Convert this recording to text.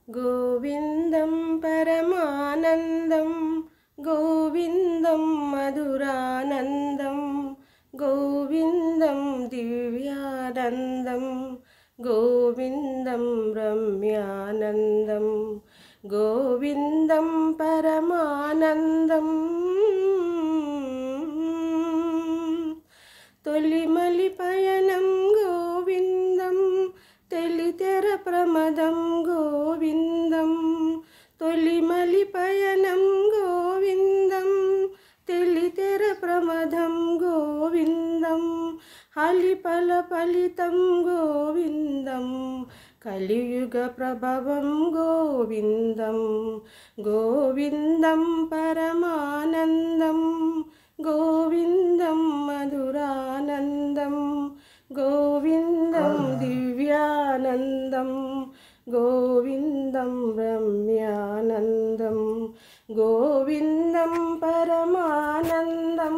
గోవిందం పరమానందం గోవిందం మధురానందం గోవిందం దివ్యానందం గోవిందం రమ్యానందం గోవిందం పరమానందం తొలిమలి పయనం గోవిందం తెలితెర ప్రమదం గోవిందం తొలిమలి పయనం గోవిందం తెలితెర ప్రమదం గోవిందం హలిపల ఫలితం గోవిందం కలియుగ ప్రభవం గోవిందం గోవిందం పరమానందం గోవిందం మధురానందం గోవిందం దివ్యానందం గోవిందం రమ్యానందం గోవిందం పరమానందం